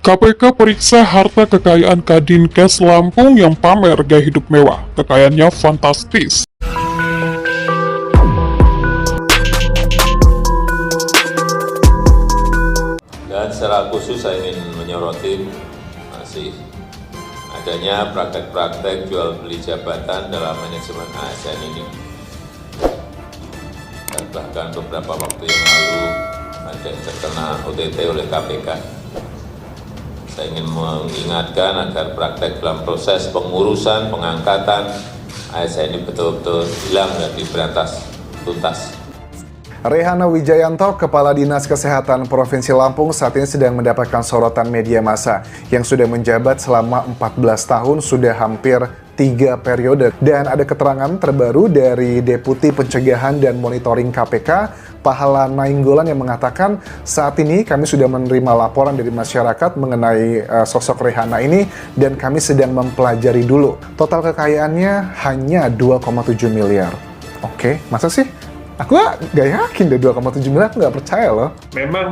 KPK periksa harta kekayaan Kadinkes Lampung yang pamer gaya hidup mewah. Kekayaannya fantastis. Dan secara khusus saya ingin menyoroti masih adanya praktek-praktek jual beli jabatan dalam manajemen ASN ini. Dan bahkan beberapa waktu yang lalu ada yang terkena OTT oleh KPK. Saya ingin mengingatkan agar praktek dalam proses pengurusan, pengangkatan ASN ini betul-betul hilang dan diberantas tuntas. Rehana Wijayanto, Kepala Dinas Kesehatan Provinsi Lampung, saat ini sedang mendapatkan sorotan media massa yang sudah menjabat selama 14 tahun, sudah hampir 3 periode. Dan ada keterangan terbaru dari Deputi Pencegahan dan Monitoring KPK, Pahala Nainggolan, yang mengatakan saat ini kami sudah menerima laporan dari masyarakat mengenai sosok Rehana ini dan kami sedang mempelajari dulu. Total kekayaannya hanya 2,7 miliar. Oke, masa sih? Aku gak yakin deh 2,7 miliar, aku gak percaya loh. Memang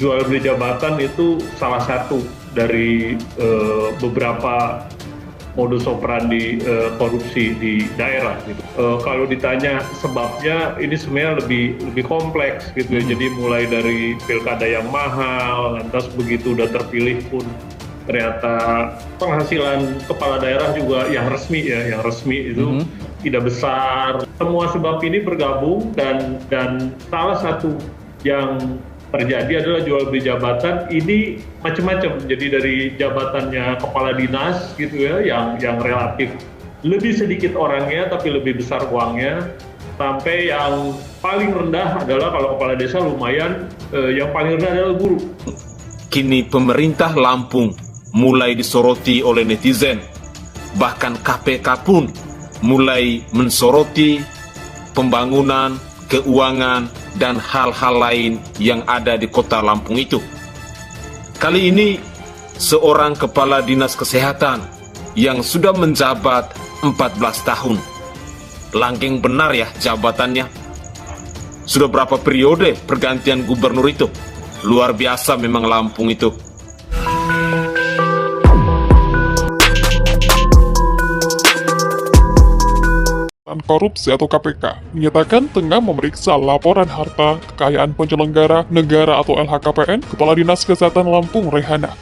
jual beli jabatan itu salah satu dari beberapa modus operandi korupsi di daerah gitu. Kalau ditanya sebabnya, ini sebenarnya lebih kompleks gitu ya. Jadi mulai dari pilkada yang mahal, lantas begitu udah terpilih pun ternyata penghasilan kepala daerah juga yang resmi itu tidak besar. Semua sebab ini bergabung dan salah satu yang terjadi adalah jual beli jabatan ini macam-macam. Jadi dari jabatannya kepala dinas gitu ya, yang relatif lebih sedikit orangnya tapi lebih besar uangnya, sampai yang paling rendah adalah kalau kepala desa lumayan, yang paling rendah adalah guru. Kini pemerintah Lampung mulai disoroti oleh netizen, bahkan KPK pun mulai mensoroti pembangunan, keuangan, dan hal-hal lain yang ada di kota Lampung itu. Kali ini, seorang kepala dinas kesehatan yang sudah menjabat 14 tahun. Langgeng benar ya jabatannya. Sudah berapa periode pergantian gubernur itu? Luar biasa memang Lampung itu. Korupsi atau KPK menyatakan tengah memeriksa laporan harta kekayaan penyelenggara negara atau LHKPN Kepala Dinas Kesehatan Lampung Rehana.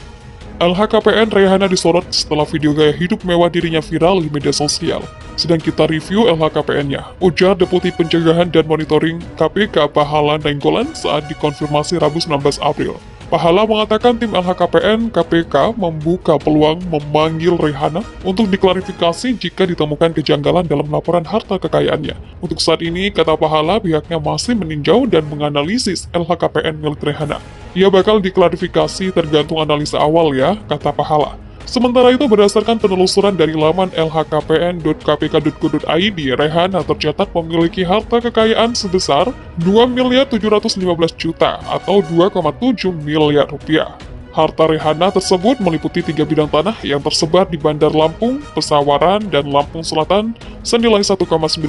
LHKPN Rehana disorot setelah video gaya hidup mewah dirinya viral di media sosial. Sedang kita review LHKPN-nya, ujar Deputi Pencegahan dan Monitoring KPK Pahala Nainggolan saat dikonfirmasi Rabu 19 April. Pahala mengatakan tim LHKPN KPK membuka peluang memanggil Rehana untuk diklarifikasi jika ditemukan kejanggalan dalam laporan harta kekayaannya. Untuk saat ini, kata Pahala, pihaknya masih meninjau dan menganalisis LHKPN milik Rehana. Ia bakal diklarifikasi tergantung analisa awal ya, kata Pahala. Sementara itu, berdasarkan penelusuran dari laman lhkpn.kpk.go.id, Rehana tercatat memiliki harta kekayaan sebesar 2.715.000.000 atau 2,7 miliar rupiah. Harta Rehana tersebut meliputi 3 bidang tanah yang tersebar di Bandar Lampung, Pesawaran, dan Lampung Selatan senilai 1,9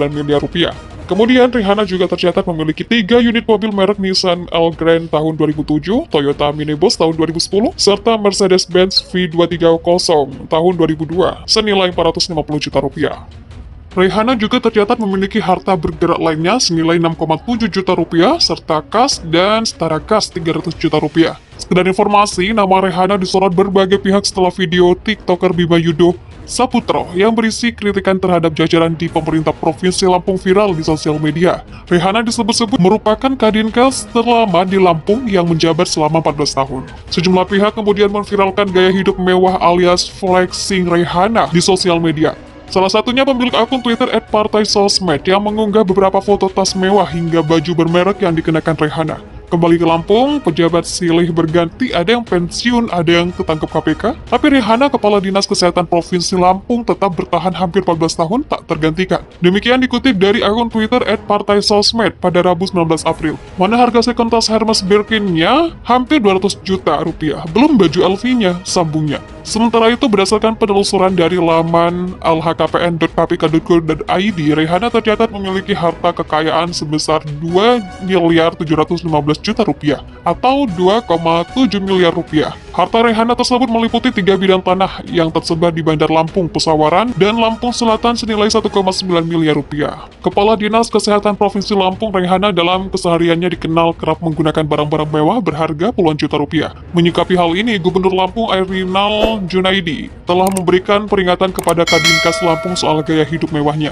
miliar rupiah. Kemudian Rehana juga tercatat memiliki 3 unit mobil merek Nissan Elgrand tahun 2007, Toyota Minibus tahun 2010, serta Mercedes-Benz V230 tahun 2002 senilai 450 juta rupiah. Rehana juga tercatat memiliki harta bergerak lainnya senilai 6,7 juta rupiah, serta kas dan setara kas 300 juta rupiah. Sekedar informasi, nama Rehana disorot berbagai pihak setelah video TikToker Bima Yudo Saputro yang berisi kritikan terhadap jajaran di pemerintah Provinsi Lampung viral di sosial media. Rehana disebut-sebut merupakan Kadinkes terlama di Lampung yang menjabat selama 14 tahun. Sejumlah pihak kemudian memviralkan gaya hidup mewah alias flexing Rehana di sosial media. Salah satunya pemilik akun Twitter @partaisosmed yang mengunggah beberapa foto tas mewah hingga baju bermerek yang dikenakan Rehana. Kembali ke Lampung, pejabat silih berganti, ada yang pensiun, ada yang ketangkep KPK, tapi Rehana, Kepala Dinas Kesehatan Provinsi Lampung, tetap bertahan hampir 14 tahun tak tergantikan. Demikian dikutip dari akun Twitter @partaisosmed pada Rabu 19 April. Mana harga second tas Hermes Birkin-nya hampir 200 juta rupiah, belum baju LV-nya, sambungnya. Sementara itu, berdasarkan penelusuran dari laman lhkpn.kpk.go.id, Rehana tercatat memiliki harta kekayaan sebesar 2.715.000.000 juta rupiah atau 2,7 miliar rupiah. Harta Rehana tersebut meliputi 3 bidang tanah yang tersebar di Bandar Lampung, Pesawaran, dan Lampung Selatan senilai 1,9 miliar rupiah. Kepala Dinas Kesehatan Provinsi Lampung, Rehana, dalam kesehariannya dikenal kerap menggunakan barang-barang mewah berharga puluhan juta rupiah. Menyikapi hal ini, Gubernur Lampung Airinal Junaidi telah memberikan peringatan kepada Kadinkas Lampung soal gaya hidup mewahnya.